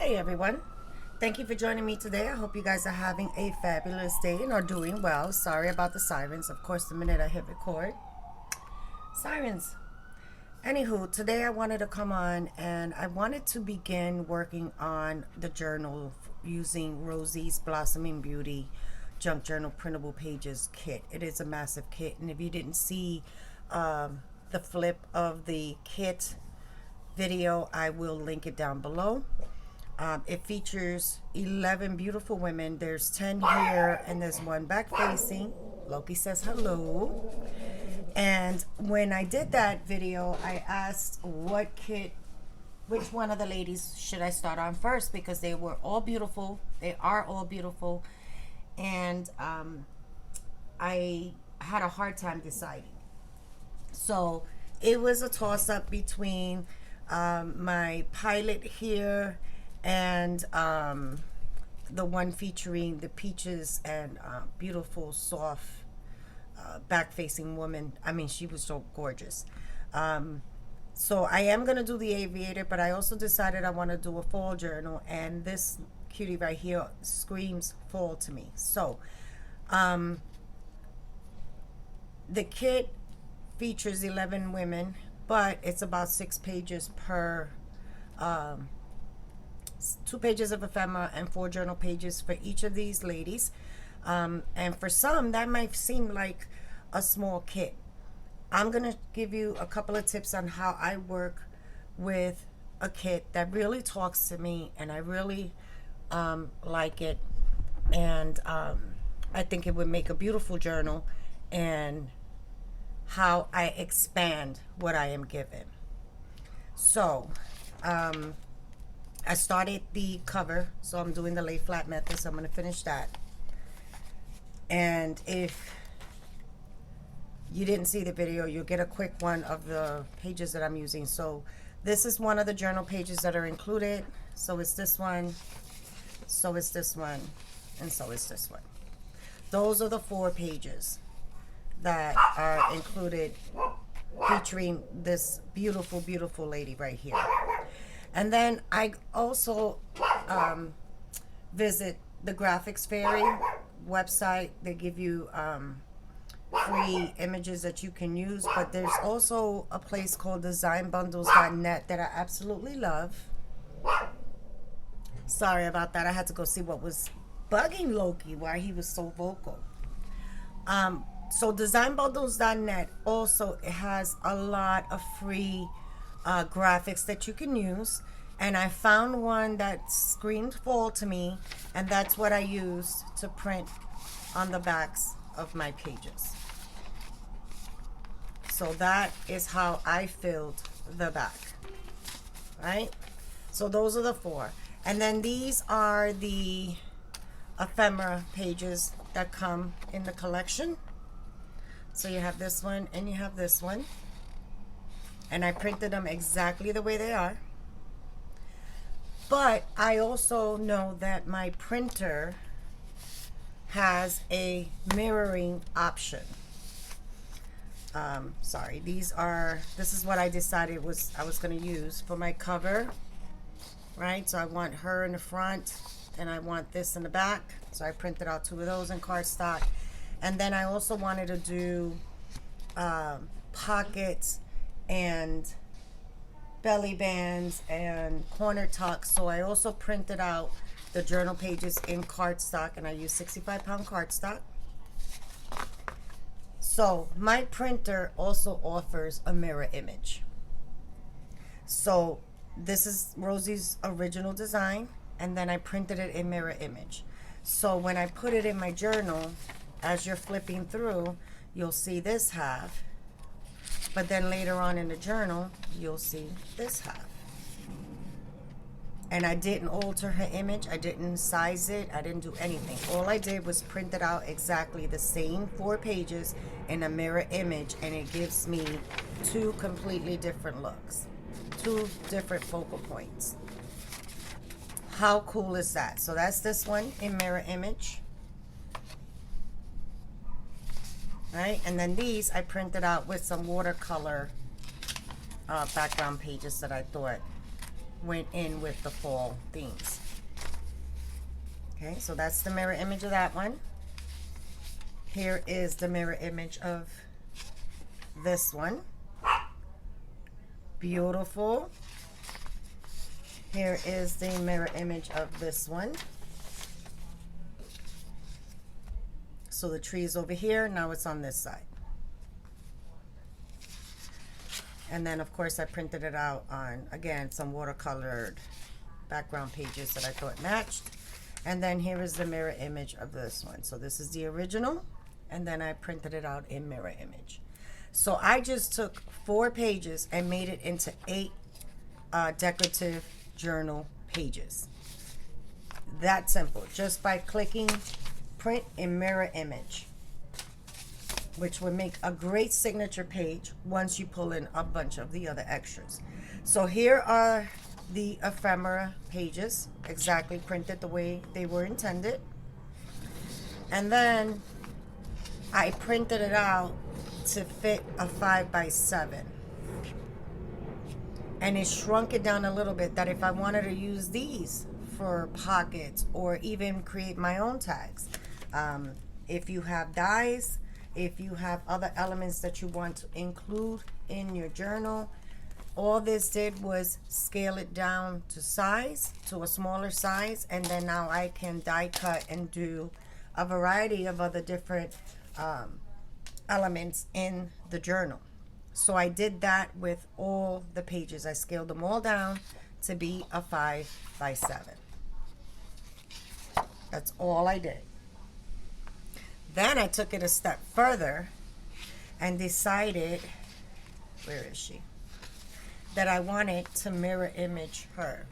Hey everyone, thank you for joining me today. I hope you guys are having a fabulous day and are doing well. Sorry about the sirens, of course, the minute I hit record. Sirens. Anywho, today I wanted to come on and I wanted to begin working on the journal using Rosie's Blossoming Beauty Junk Journal Printable Pages kit. It is a massive kit, and if you didn't see the flip of the kit video, I will link it down below. It features 11 beautiful women. There's 10 here and there's one back facing. Loki says hello. And when I did that video, I asked what kit, which one of the ladies should I start on first, because they were all beautiful. They are all beautiful. And I had a hard time deciding. So it was a toss up between my pilot here and the one featuring the peaches and beautiful soft back facing woman. I mean, she was so gorgeous. So I am going to do the aviator, but I also decided I want to do a fall journal, and this cutie right here screams fall to me. So the kit features 11 women, but it's about 6 pages per 2 pages of ephemera and 4 journal pages for each of these ladies. And for some, that might seem like a small kit. I'm going to give you a couple of tips on how I work with a kit that really talks to me, and I really like it. And I think it would make a beautiful journal, and how I expand what I am given. So, I started the cover, so I'm doing the lay flat method, so I'm going to finish that. And if you didn't see the video, you'll get a quick one of the pages that I'm using. So this is one of the journal pages that are included. So it's this one, so it's this one, and so it's this one. Those are the 4 pages that are included, featuring this beautiful, beautiful lady right here. And then I also visit the Graphics Fairy website. They give you free images that you can use, but there's also a place called designbundles.net that I absolutely love. Sorry about that. I had to go see what was bugging Loki, why he was so vocal. So designbundles.net also has a lot of free graphics that you can use, and I found one that screamed fall to me, and that's what I used to print on the backs of my pages. So that is how I filled the back, right? So those are the 4, and then these are the ephemera pages that come in the collection. So you have this one and you have this one, and I printed them exactly the way they are. But I also know that my printer has a mirroring option. Sorry, this is what I decided I was going to use for my cover, right? So I want her in the front and I want this in the back. So I printed out 2 of those in cardstock. And then I also wanted to do pockets and belly bands and corner tucks. So I also printed out the journal pages in cardstock, and I use 65-pound cardstock. So my printer also offers a mirror image. So this is Rosie's original design, and then I printed it in mirror image. So when I put it in my journal, as you're flipping through, you'll see this half, but then later on in the journal, you'll see this half. And I didn't alter her image. I didn't size it. I didn't do anything. All I did was print it out exactly the same 4 pages in a mirror image, and it gives me 2 completely different looks, 2 different focal points. How cool is that? So that's this one in mirror image. Right, and then these I printed out with some watercolor background pages that I thought went in with the fall themes. Okay, so that's the mirror image of that one. Here is the mirror image of this one. Beautiful. Here is the mirror image of this one. So the tree is over here, now it's on this side. And then of course I printed it out on, again, some watercolored background pages that I thought matched. And then here is the mirror image of this one. So this is the original, and then I printed it out in mirror image. So I just took 4 pages and made it into 8 decorative journal pages. That simple, just by clicking print in mirror image, which would make a great signature page once you pull in a bunch of the other extras. So here are the ephemera pages, exactly printed the way they were intended. And then I printed it out to fit a 5x7. And it shrunk it down a little bit, that if I wanted to use these for pockets or even create my own tags. If you have dies, if you have other elements that you want to include in your journal, all this did was scale it down to size, to a smaller size, and then now I can die cut and do a variety of other different elements in the journal. So I did that with all the pages. I scaled them all down to be a 5x7. That's all I did. Then I took it a step further and decided, where is she? That I wanted to mirror image her.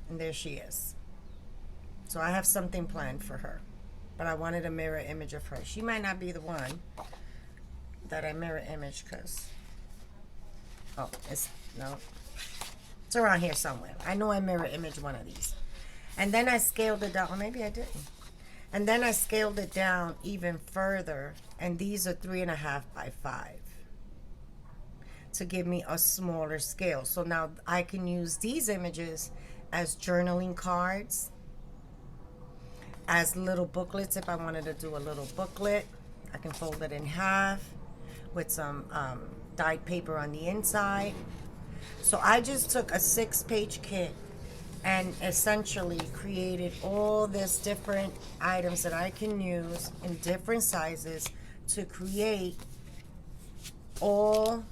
And there she is. So I have something planned for her, but I wanted a mirror image of her. She might not be the one that I mirror image, because, oh, it's, no, it's around here somewhere. I know I mirror image one of these. And then I scaled it down, or maybe I didn't. And then I scaled it down even further, and these are 3.5x5 to give me a smaller scale. So now I can use these images as journaling cards, as little booklets. If I wanted to do a little booklet, I can fold it in half with some dyed paper on the inside. So I just took a 6-page kit and essentially created all this different items that I can use in different sizes to create all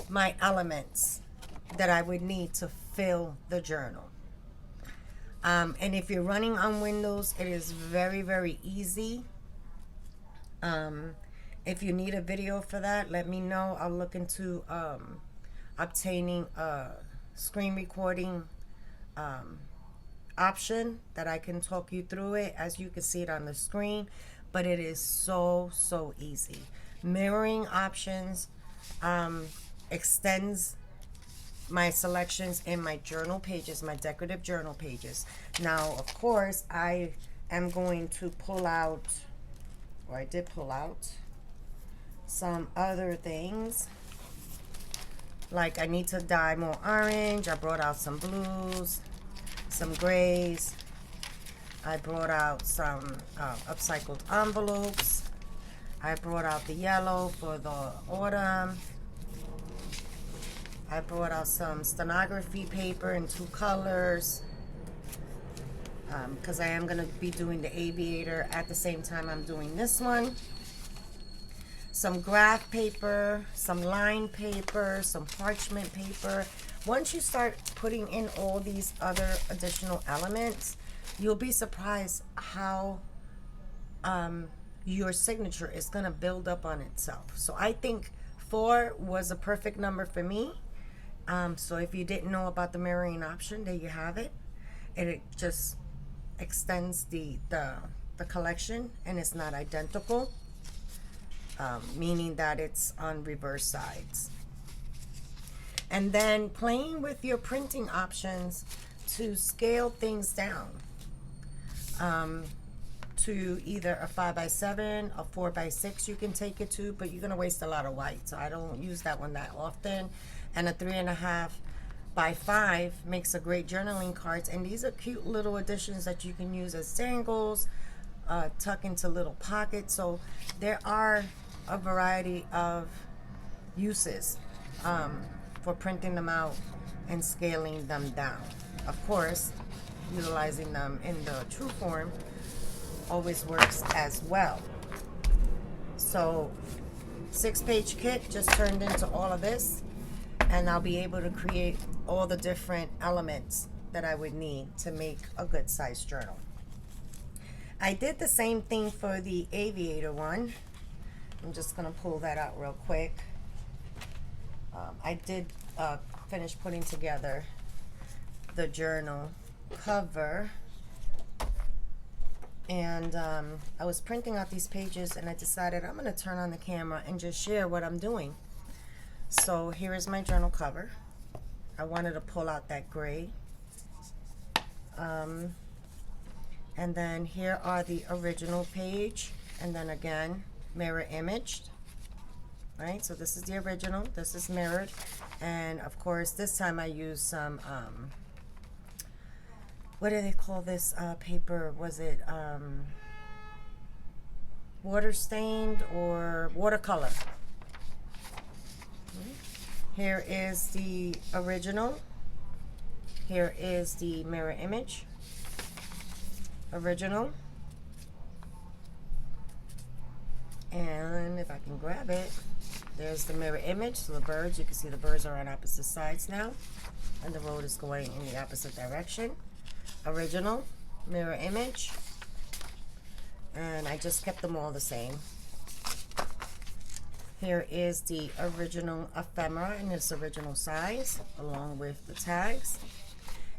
my elements that I would need to fill the journal. And if you're running on Windows, it is very, very easy. If you need a video for that, let me know. I'll look into obtaining a screen recording option that I can talk you through it, as you can see it on the screen. But it is so easy. Mirroring options extends my selections in my journal pages, my decorative journal pages. Now, of course, I am going to pull out, or I did pull out, some other things. Like I need to dye more orange. I brought out some blues, some grays. I brought out some upcycled envelopes. I brought out the yellow for the autumn. I brought out some stenography paper in 2 colors, because I am going to be doing the aviator at the same time I'm doing this one. Some graph paper, some line paper, some parchment paper. Once you start putting in all these other additional elements, you'll be surprised how your signature is going to build up on itself. So I think 4 was a perfect number for me. So if you didn't know about the mirroring option, there you have it. It just extends the collection, and it's not identical, meaning that it's on reverse sides. And then playing with your printing options to scale things down to either a 5x7, a 4x6 you can take it to, but you're going to waste a lot of white, so I don't use that one that often. And a 3.5 by 5 makes a great journaling cards, and these are cute little additions that you can use as dangles, tuck into little pockets. So there are a variety of uses for printing them out and scaling them down. Of course, utilizing them in the true form always works as well. So 6-page kit just turned into all of this, and I'll be able to create all the different elements that I would need to make a good size journal. I did the same thing for the aviator one. I'm just gonna pull that out real quick. I did finish putting together the journal cover, and I was printing out these pages, and I decided I'm gonna turn on the camera and just share what I'm doing. So here is my journal cover. I wanted to pull out that gray, and then here are the original page, and then again mirror imaged. Right, so this is the original, this is mirrored, and of course this time I used some what do they call this paper? Was it water stained or watercolor? Here is the original, here is the mirror image, original, and if I can grab it, there's the mirror image. So the birds, you can see the birds are on opposite sides now, and the road is going in the opposite direction. Original, mirror image, and I just kept them all the same. Here is the original ephemera in its original size, along with the tags,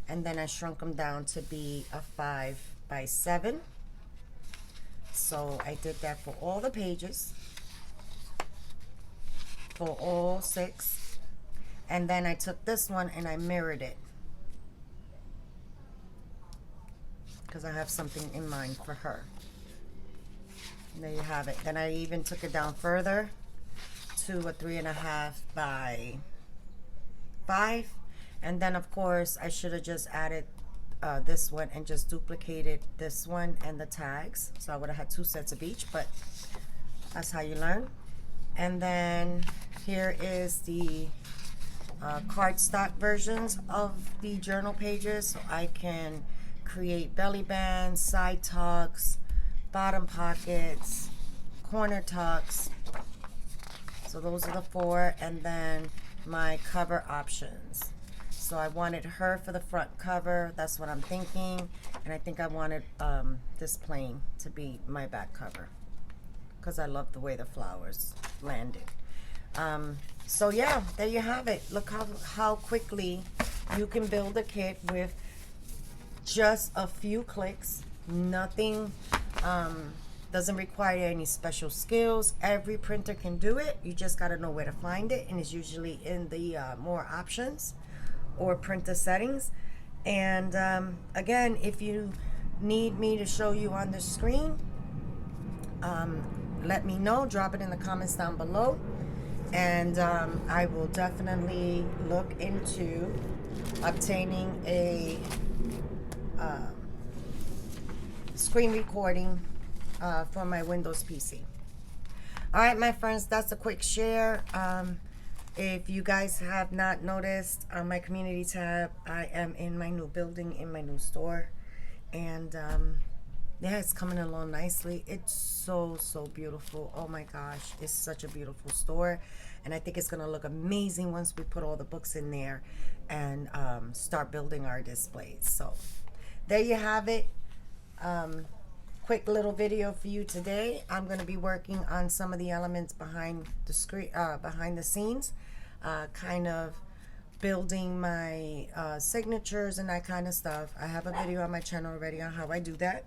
and then I shrunk them down to be a 5 by 7. So I did that for all the pages, for all 6, and then I took this one and I mirrored it because I have something in mind for her. And there you have it. Then I even took it down further to a 3.5 by 5, and then of course I should have just added this one and just duplicated this one and the tags, so I would have had 2 sets of each, but that's how you learn. And then here is the cardstock versions of the journal pages, so I can create belly bands, side tucks, bottom pockets, corner tucks. So those are the 4, and then my cover options. So I wanted her for the front cover, that's what I'm thinking, and I think I wanted this plain to be my back cover because I love the way the flowers landed. So yeah, there you have it. Look how quickly you can build a kit with just a few clicks. Nothing doesn't require any special skills. Every printer can do it. You just got to know where to find it, and it's usually in the more options or printer settings. And again, if you need me to show you on the screen, let me know. Drop it in the comments down below, and I will definitely look into obtaining a screen recording for my Windows PC. All right, my friends, that's a quick share. If you guys have not noticed, on my community tab, I am in my new building, in my new store, and yeah, it's coming along nicely. It's so beautiful. Oh my gosh, it's such a beautiful store, and I think it's gonna look amazing once we put all the books in there and start building our displays. So there you have it. Quick little video for you today. I'm going to be working on some of the elements behind the screen, behind the scenes, kind of building my signatures and that kind of stuff. I have a video on my channel already on how I do that.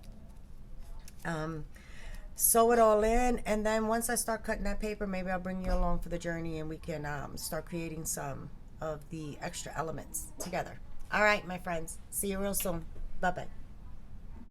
Sew it all in, and then once I start cutting that paper, maybe I'll bring you along for the journey, and we can start creating some of the extra elements together. All right, my friends. See you real soon. Bye-bye.